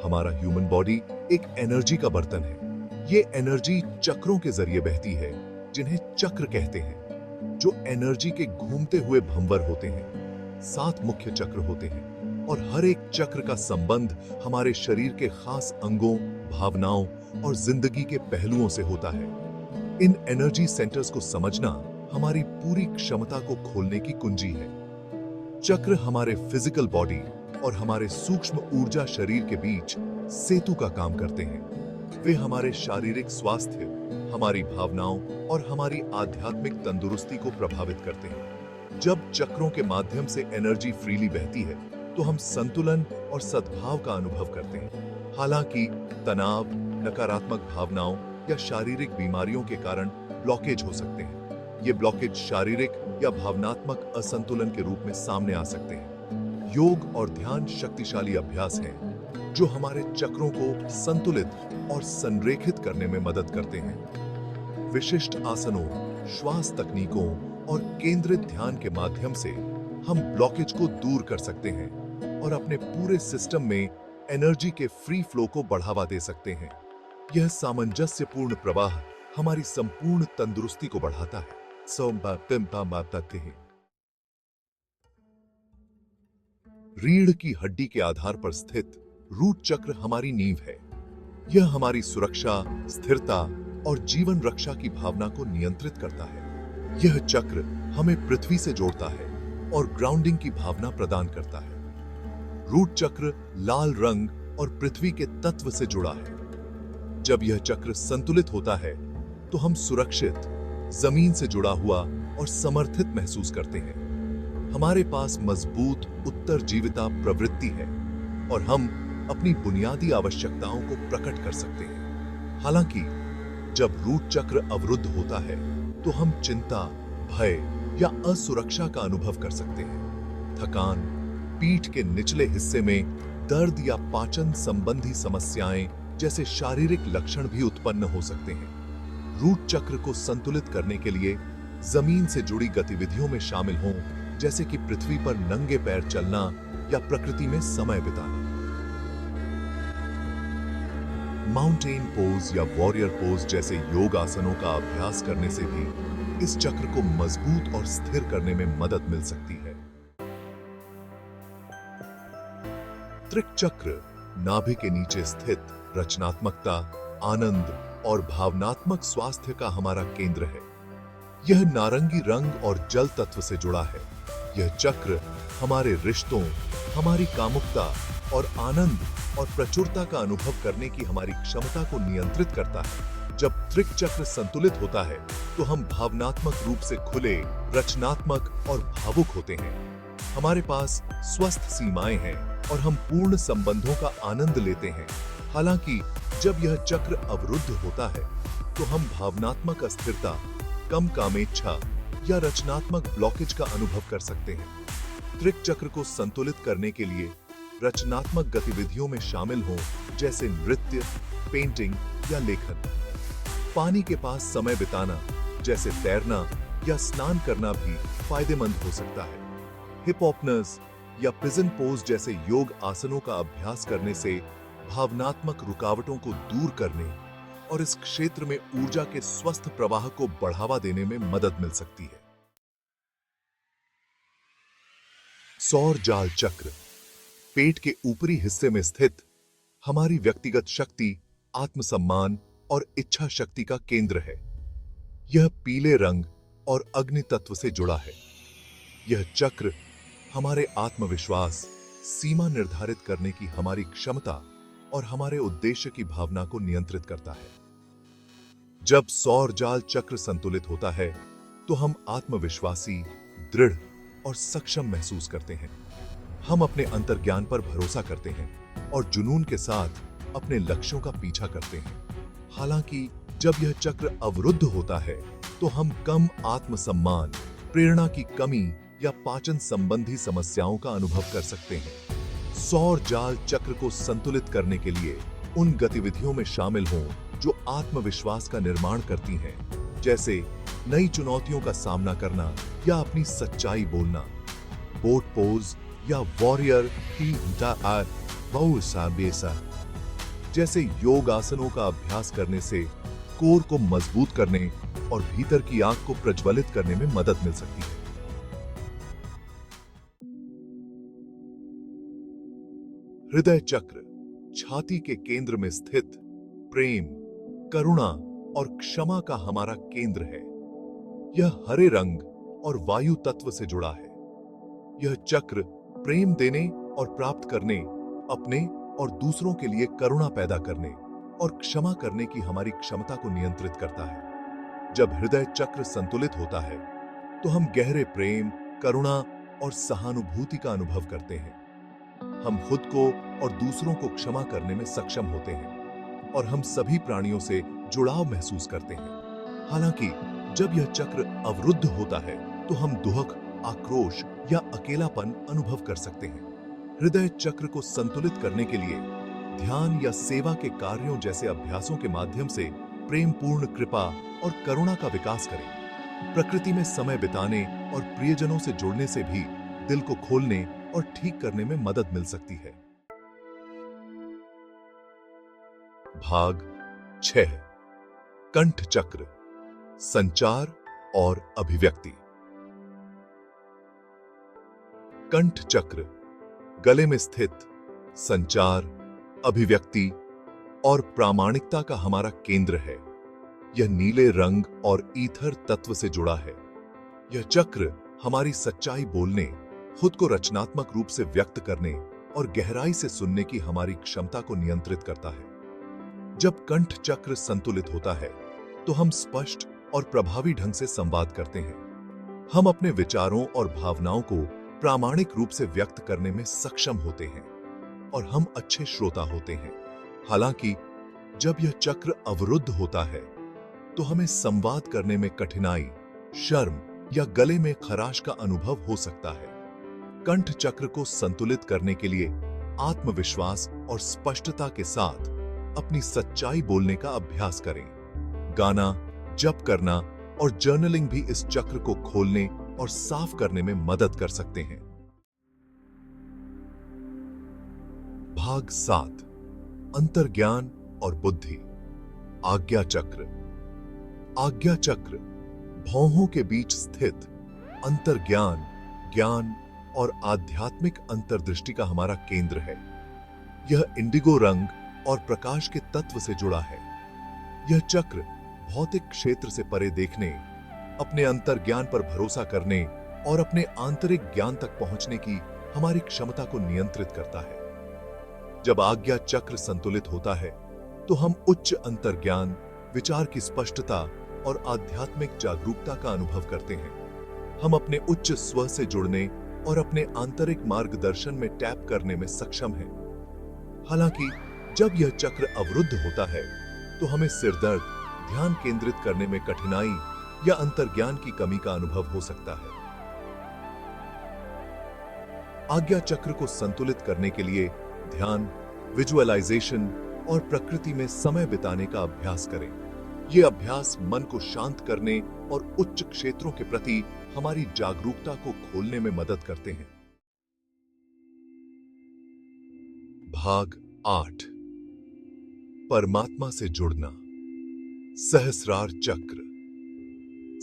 हमारा human body एक energy का बर्तन है। ये एनर्जी चक्रों के जरिए बहती है, जिन्हें चक्र कहते हैं, जो एनर्जी के घूमते हुए भंवर होते हैं। 7 मुख्य चक्र होते हैं और हर एक चक्र का संबंध हमारे शरीर के खास अंगों, भावनाओं और जिंदगी के पहलुओं से होता है। इन एनर्जी सेंटर्स को समझना हमारी पूरी क्षमता को खोलने की कुंजी है। चक्र हमारे फिजिकल बॉडी और हमारे सूक्ष्म ऊर्जा शरीर के बीच सेतु का काम करते हैं। वे हमारे शारीरिक स्वास्थ्य, हमारी भावनाओं और हमारी आध्यात्मिक तंदुरुस्ती को प्रभावित करते हैं। जब चक्रों के माध्यम से एनर्जी फ्रीली बहती है, तो हम संतुलन और सद्भाव का अनुभव करते हैं। हालांकि तनाव, नकारात्मक भावनाओं या शारीरिक बीमारियों के कारण ब्लॉकेज हो सकते हैं। ये ब्लॉकेज शारीरिक या भावनात्मक असंतुलन के रूप में सामने आ सकते हैं। योग और ध्यान शक्तिशाली अभ्यास हैं, जो हमारे चक्रों को संतुलित और संरेखित करने में मदद करते हैं। विशिष्ट आसनों, श्वास तकनीकों और केंद्रित ध्यान के माध्यम से हम ब्लॉकेज को दूर कर सकते हैं और अपने पूरे सिस्टम में एनर्जी के फ्री फ्लो को बढ़ावा दे सकते हैं। यह सामंजस्यपूर्ण प्रवाह हमारी संपूर्ण तंदुरुस्ती को बढ़ाता है। रीढ़ की हड्डी के आधार पर स्थित रूट चक्र हमारी नींव है। यह हमारी सुरक्षा, स्थिरता और जीवन रक्षा की भावना को नियंत्रित करता है। यह चक्र हमें पृथ्वी से जोड़ता है और ग्राउंडिंग की भावना प्रदान करता है। रूट चक्र लाल रंग और पृथ्वी के तत्व से जुड़ा है। जब यह चक्र संतुलित होता है, तो हम सुरक्षित, जमीन से जुड़ा हुआ और समर्थित महसूस करते हैं। हमारे पास मजबूत उत्तरजीविता प्रवृत्ति है और हम अपनी बुनियादी आवश्यकताओं को प्रकट कर सकते हैं। हालांकि जब रूट चक्र अवरुद्ध होता है, तो हम चिंता, भय या असुरक्षा का अनुभव कर सकते हैं। थकान, पीठ के निचले हिस्से में दर्द या पाचन संबंधी समस्याएं जैसे शारीरिक लक्षण भी उत्पन्न हो सकते हैं। रूट चक्र को संतुलित करने के लिए जमीन से जुड़ी गतिविधियों में शामिल हों, जैसे कि पृथ्वी पर नंगे पैर चलना या प्रकृति में समय बिताना। माउंटेन पोज या वॉरियर पोज जैसे योग आसनों का अभ्यास करने से भी इस चक्र को मजबूत और स्थिर करने में मदद मिल सकती है। त्रिक चक्र नाभि के नीचे स्थित रचनात्मकता, आनंद और भावनात्मक स्वास्थ्य का हमारा केंद्र है। यह नारंगी रंग और जल तत्व से जुड़ा है। यह चक्र हमारे रिश्तों, हमारी कामुकता और आनंद और प्रचुरता का अनुभव करने की हमारी क्षमता को नियंत्रित करता है। जब त्रिक चक्र संतुलित होता है, तो हम भावनात्मक रूप से खुले, रचनात्मक और भावुक होते हैं। हमारे पास स्वस्थ सीमाएं हैं और हम पूर्ण संबंधों का आनंद लेते हैं। हालांकि जब यह चक्र अवरुद्ध होता है, तो हम भावनात्मक अस्थिरता, कम कामेच्छा या रचनात्मक ब्लॉकेज का अनुभव कर सकते हैं। त्रिक चक्र को संतुलित करने के लिए रचनात्मक गतिविधियों में शामिल हों, जैसे नृत्य, पेंटिंग या लेखन। पानी के पास समय बिताना, जैसे तैरना या स्नान करना भी फायदेमंद हो सकता है। हिप-हॉपनर्स या पिजन पोज जैसे योग आसनों का अभ्यास करने से भावनात्मक रुकावटों को दूर करने और इस क्षेत्र में ऊर्जा के स्वस्थ प्रवाह को बढ़ावा देने में मदद मिल सकती है। सौर जाल चक्र पेट के ऊपरी हिस्से में स्थित हमारी व्यक्तिगत शक्ति, आत्मसम्मान और इच्छा शक्ति का केंद्र है। यह पीले रंग और अग्नि तत्व से जुड़ा है। यह चक्र हमारे आत्मविश्वास, सीमा निर्धारित करने की हमारी क्षमता और हमारे उद्देश्य की भावना को नियंत्रित करता है। जब सौर जाल चक्र संतुलित होता है, तो हम आत्मविश्वासी, दृढ़ और सक्षम महसूस करते हैं। हम अपने अंतर्ज्ञान पर भरोसा करते हैं और जुनून के साथ अपने लक्ष्यों का पीछा करते हैं। हालांकि जब यह चक्र अवरुद्ध होता है, तो हम कम आत्मसम्मान, प्रेरणा की कमी या पाचन संबंधी समस्याओं का अनुभव कर सकते हैं। सौर जाल चक्र को संतुलित करने के लिए उन गतिविधियों में शामिल हों जो आत्मविश्वास का निर्माण करती हैं, जैसे नई चुनौतियों का सामना करना या अपनी सच्चाई बोलना। बोट पोज या वॉरियर की बेसा जैसे योग आसनों का अभ्यास करने से कोर को मजबूत करने और भीतर की आंख को प्रज्वलित करने में मदद मिल सकती है। हृदय चक्र छाती के केंद्र में स्थित प्रेम, करुणा और क्षमा का हमारा केंद्र है। यह हरे रंग और वायु तत्व से जुड़ा है। यह चक्र प्रेम देने और प्राप्त करने, अपने और दूसरों के लिए करुणा पैदा करने और क्षमा करने की हमारी क्षमता को नियंत्रित करता है। जब हृदय चक्र संतुलित होता है तो हम गहरे प्रेम, करुणा और सहानुभूति का अनुभव करते हैं। हम खुद को और दूसरों को क्षमा करने में सक्षम होते हैं और हम सभी प्राणियों से जुड़ाव महसूस करते हैं। हालांकि जब यह चक्र अवरुद्ध होता है तो हम दुख, आक्रोश या अकेलापन अनुभव कर सकते हैं। हृदय चक्र को संतुलित करने के लिए ध्यान या सेवा के कार्यों जैसे अभ्यासों के माध्यम से प्रेमपूर्ण कृपा और करुणा का विकास करें। प्रकृति में समय बिताने और प्रियजनों से जुड़ने से भी दिल को खोलने और ठीक करने में मदद मिल सकती है। भाग 6 कंठ चक्र संचार और अभिव्यक्ति। कंठ चक्र गले में स्थित संचार, अभिव्यक्ति और प्रामाणिकता का हमारा केंद्र है। यह नीले रंग और ईथर तत्व से जुड़ा है। यह चक्र हमारी सच्चाई बोलने, खुद को रचनात्मक रूप से व्यक्त करने और गहराई से सुनने की हमारी क्षमता को नियंत्रित करता है। जब कंठ चक्र संतुलित होता है तो हम स्पष्ट और प्रभावी ढंग से संवाद करते हैं। हम अपने विचारों और भावनाओं को प्रामाणिक रूप से व्यक्त करने में सक्षम होते हैं और हम अच्छे श्रोता होते हैं। हालांकि जब यह चक्र अवरुद्ध होता है तो हमें संवाद करने में कठिनाई, शर्म या गले में खराश का अनुभव हो सकता है। कंठ चक्र को संतुलित करने के लिए आत्मविश्वास और स्पष्टता के साथ अपनी सच्चाई बोलने का अभ्यास करें। गाना, जप करना और जर्नलिंग भी इस चक्र को खोलने और साफ करने में मदद कर सकते हैं। भाग 7 अंतर्ज्ञान और बुद्धि। आज्ञा चक्र। आज्ञा चक्र भौहों के बीच स्थित अंतर्ज्ञान, ज्ञान और आध्यात्मिक अंतर्दृष्टि का हमारा केंद्र है। यह इंडिगो रंग और प्रकाश के तत्व से जुड़ा है। यह चक्र भौतिक क्षेत्र से परे देखने, अपने अंतर्ज्ञान पर भरोसा करने और अपने आंतरिक ज्ञान तक पहुंचने की हमारी क्षमता को नियंत्रित करता है। जब आज्ञा चक्र संतुलित होता है तो हम उच्च अंतर्ज्ञान, विचार की स्पष्टता और आध्यात्मिक जागरूकता का अनुभव करते हैं। हम अपने उच्च स्व से जुड़ने और अपने आंतरिक मार्गदर्शन में टैप करने में सक्षम हैं। हालांकि जब यह चक्र अवरुद्ध होता है तो हमें सिरदर्द, ध्यान केंद्रित करने में कठिनाई या अंतर्ज्ञान की कमी का अनुभव हो सकता है। आज्ञा चक्र को संतुलित करने के लिए ध्यान, विजुअलाइजेशन और प्रकृति में समय बिताने का अभ्यास करें। ये अभ्यास मन को शांत करने और उच्च क्षेत्रों के प्रति हमारी जागरूकता को खोलने में मदद करते हैं। भाग 8 परमात्मा से जुड़ना। सहस्रार चक्र।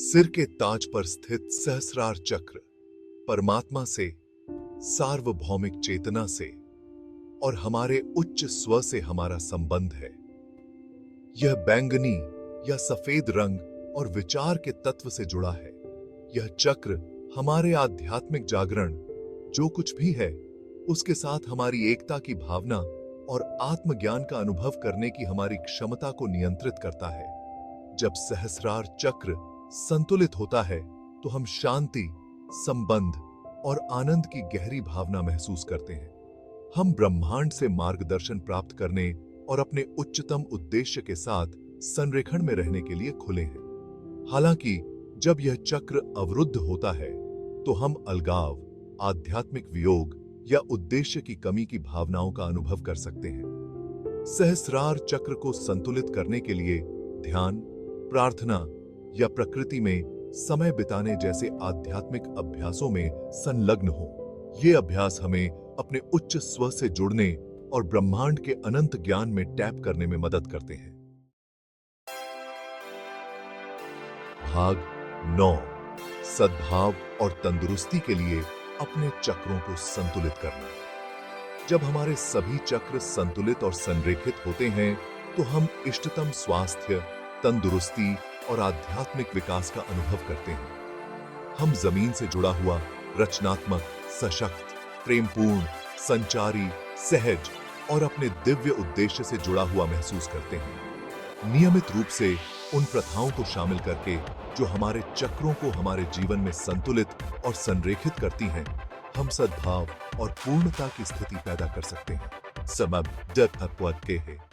सिर के ताज पर स्थित सहस्रार चक्र परमात्मा से, सार्वभौमिक चेतना से और हमारे उच्च स्व से हमारा संबंध है। यह बैंगनी या सफेद रंग और विचार के तत्व से जुड़ा है। यह चक्र हमारे आध्यात्मिक जागरण, जो कुछ भी है, उसके साथ हमारी एकता की भावना और आत्मज्ञान का अनुभव करने की हमारी क्षमता को नियंत्रित करता है। जब सहस्रार चक्र संतुलित होता है तो हम शांति, संबंध और आनंद की गहरी भावना महसूस करते हैं। हम ब्रह्मांड से मार्गदर्शन प्राप्त करने और अपने उच्चतम उद्देश्य के साथ संरेखण में रहने के लिए खुले हैं। हालांकि जब यह चक्र अवरुद्ध होता है तो हम अलगाव, आध्यात्मिक वियोग या उद्देश्य की कमी की भावनाओं का अनुभव कर सकते हैं। सहस्रार चक्र को संतुलित करने के लिए ध्यान, प्रार्थना या प्रकृति में समय बिताने जैसे आध्यात्मिक अभ्यासों में संलग्न हो। ये अभ्यास हमें अपने उच्च स्व से जुड़ने और ब्रह्मांड के अनंत ज्ञान में टैप करने में मदद करते हैं। भाग 9, सद्भाव और तंदुरुस्ती के लिए अपने चक्रों को संतुलित करना। जब हमारे सभी चक्र संतुलित और संरेखित होते हैं तो हम इष्टतम स्वास्थ्य, तंदुरुस्ती और आध्यात्मिक विकास का अनुभव करते हैं। हम जमीन से जुड़ा हुआ, रचनात्मक, सशक्त, प्रेमपूर्ण, संचारी, सहज और अपने दिव्य उद्देश्य से जुड़ा हुआ महसूस करते हैं। नियमित रूप से उन प्रथाओं को शामिल करके जो हमारे चक्रों को हमारे जीवन में संतुलित और संरेखित करती हैं, हम सद्भाव और पूर्णता की स्थिति पैदा कर सकते हैं। समब के है।